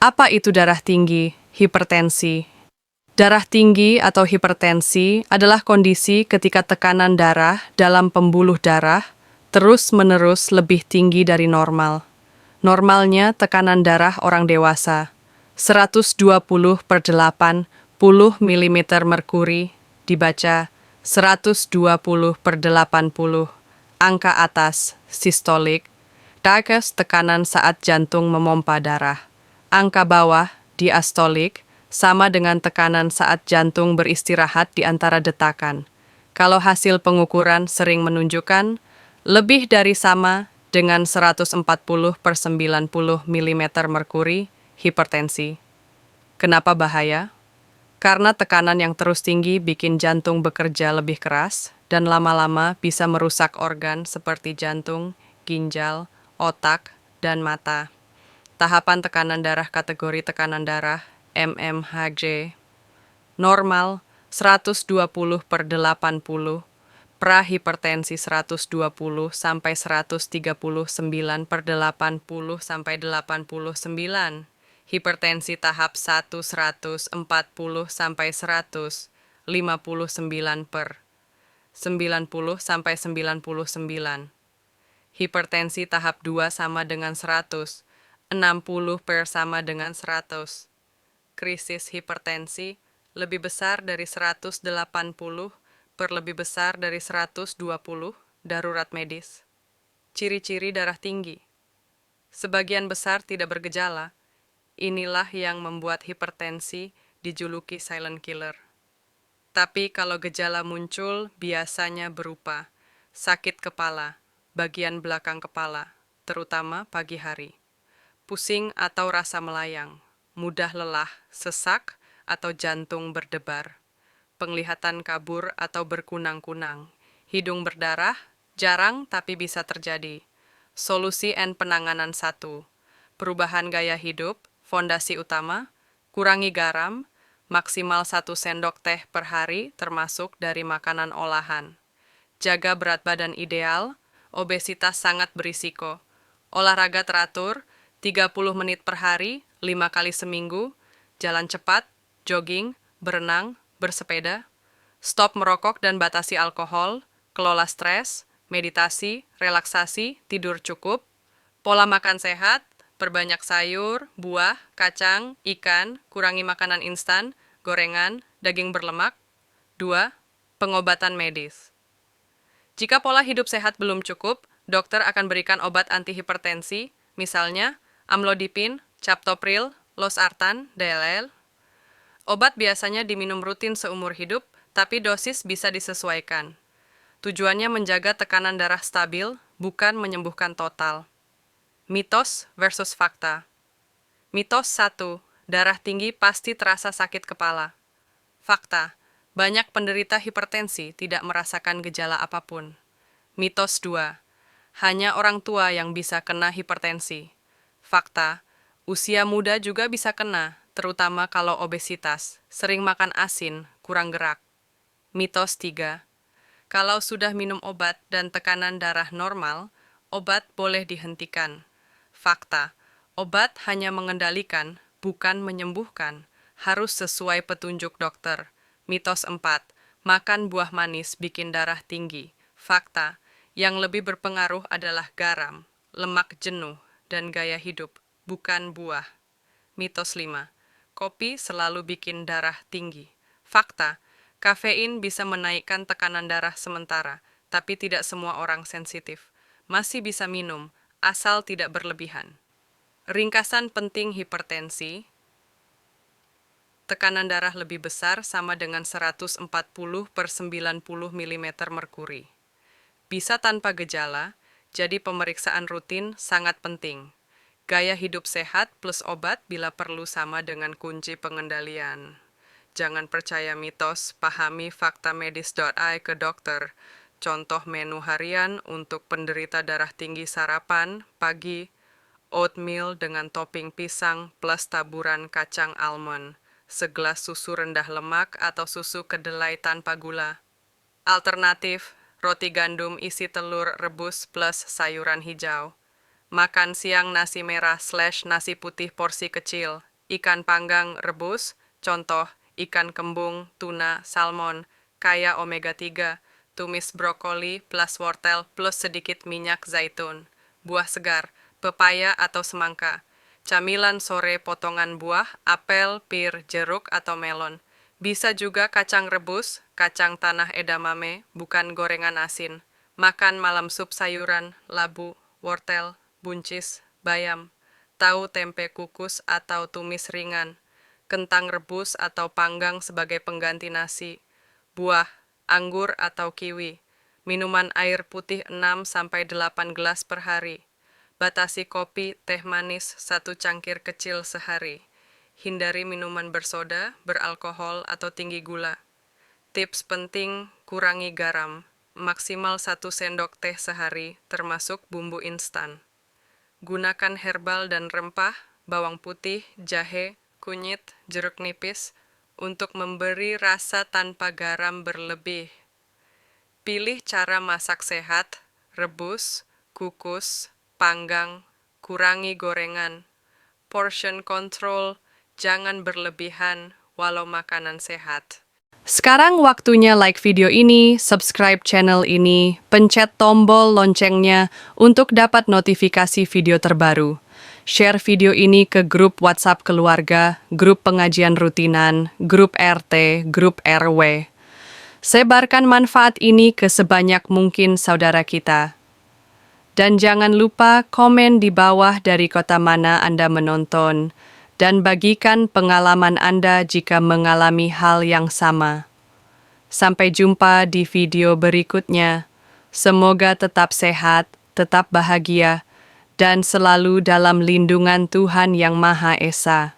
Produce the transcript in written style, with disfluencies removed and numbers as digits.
Apa itu darah tinggi, hipertensi? Darah tinggi atau hipertensi adalah kondisi ketika tekanan darah dalam pembuluh darah terus-menerus lebih tinggi dari normal. Normalnya tekanan darah orang dewasa 120/80 mm merkuri dibaca 120/80. Angka atas sistolik, diastolic tekanan saat jantung memompa darah. Angka bawah diastolik sama dengan tekanan saat jantung beristirahat di antara detakan. Kalau hasil pengukuran sering menunjukkan lebih dari sama dengan 140/90 mm merkuri, hipertensi. Kenapa bahaya? Karena tekanan yang terus tinggi bikin jantung bekerja lebih keras dan lama-lama bisa merusak organ seperti jantung, ginjal, otak, dan mata. Tahapan tekanan darah kategori tekanan darah mmHg normal 120/80, prahipertensi 120 sampai 139/80 sampai 89, hipertensi tahap 1 140 sampai 159/90 sampai 99, hipertensi tahap 2 sama dengan 100, 60 per sama dengan 100. Krisis hipertensi lebih besar dari 180 per lebih besar dari 120, darurat medis. Ciri-ciri darah tinggi. Sebagian besar tidak bergejala. Inilah yang membuat hipertensi dijuluki silent killer. Tapi kalau gejala muncul, biasanya berupa sakit kepala, bagian belakang kepala, terutama pagi hari, pusing atau rasa melayang, mudah lelah, sesak, atau jantung berdebar, penglihatan kabur atau berkunang-kunang, hidung berdarah, jarang tapi bisa terjadi. Solusi and penanganan 1. Perubahan gaya hidup, fondasi utama, kurangi garam, maksimal 1 sendok teh per hari termasuk dari makanan olahan. Jaga berat badan ideal, obesitas sangat berisiko. Olahraga teratur, 30 menit per hari, 5 kali seminggu, jalan cepat, jogging, berenang, bersepeda. Stop merokok dan batasi alkohol, kelola stres, meditasi, relaksasi, tidur cukup. Pola makan sehat, perbanyak sayur, buah, kacang, ikan, kurangi makanan instan, gorengan, daging berlemak. 2. Pengobatan medis. Jika pola hidup sehat belum cukup, dokter akan berikan obat antihipertensi, misalnya amlodipin, captopril, losartan, DLL. Obat biasanya diminum rutin seumur hidup, tapi dosis bisa disesuaikan. Tujuannya menjaga tekanan darah stabil, bukan menyembuhkan total. Mitos versus fakta. Mitos 1. Darah tinggi pasti terasa sakit kepala. Fakta. Banyak penderita hipertensi tidak merasakan gejala apapun. Mitos 2. Hanya orang tua yang bisa kena hipertensi. Fakta. Usia muda juga bisa kena, terutama kalau obesitas, sering makan asin, kurang gerak. Mitos 3. Kalau sudah minum obat dan tekanan darah normal, obat boleh dihentikan. Fakta. Obat hanya mengendalikan, bukan menyembuhkan. Harus sesuai petunjuk dokter. Mitos 4. Makan buah manis bikin darah tinggi. Fakta. Yang lebih berpengaruh adalah garam, lemak jenuh, dan gaya hidup, bukan buah. Mitos 5. Kopi selalu bikin darah tinggi. Fakta. Kafein bisa menaikkan tekanan darah sementara, tapi tidak semua orang sensitif. Masih bisa minum, asal tidak berlebihan. Ringkasan penting hipertensi. Tekanan darah lebih besar sama dengan 140/90 mm merkuri. Bisa tanpa gejala, jadi pemeriksaan rutin sangat penting. Gaya hidup sehat plus obat bila perlu sama dengan kunci pengendalian. Jangan percaya mitos, pahami fakta medis.ai ke dokter. Contoh menu harian untuk penderita darah tinggi sarapan, pagi, oatmeal dengan topping pisang plus taburan kacang almond, segelas susu rendah lemak atau susu kedelai tanpa gula. Alternatif, roti gandum isi telur rebus plus sayuran hijau. Makan siang nasi merah/nasi putih porsi kecil, ikan panggang rebus, contoh ikan kembung, tuna, salmon, kaya omega 3, tumis brokoli plus wortel plus sedikit minyak zaitun, buah segar, pepaya atau semangka, camilan sore potongan buah, apel, pir, jeruk atau melon. Bisa juga kacang rebus, kacang tanah edamame, bukan gorengan asin. Makan malam sup sayuran, labu, wortel, buncis, bayam, tahu tempe kukus atau tumis ringan, kentang rebus atau panggang sebagai pengganti nasi, buah, anggur atau kiwi, minuman air putih 6-8 gelas per hari, batasi kopi, teh manis 1 cangkir kecil sehari, hindari minuman bersoda, beralkohol atau tinggi gula. Tips penting, kurangi garam, maksimal 1 sendok teh sehari, termasuk bumbu instan. Gunakan herbal dan rempah, bawang putih, jahe, kunyit, jeruk nipis, untuk memberi rasa tanpa garam berlebih. Pilih cara masak sehat, rebus, kukus, panggang, kurangi gorengan. Portion control, jangan berlebihan walau makanan sehat. Sekarang waktunya like video ini, subscribe channel ini, pencet tombol loncengnya untuk dapat notifikasi video terbaru. Share video ini ke grup WhatsApp keluarga, grup pengajian rutinan, grup RT, grup RW. Sebarkan manfaat ini ke sebanyak mungkin saudara kita. Dan jangan lupa komen di bawah dari kota mana Anda menonton, dan bagikan pengalaman Anda jika mengalami hal yang sama. Sampai jumpa di video berikutnya. Semoga tetap sehat, tetap bahagia, dan selalu dalam lindungan Tuhan Yang Maha Esa.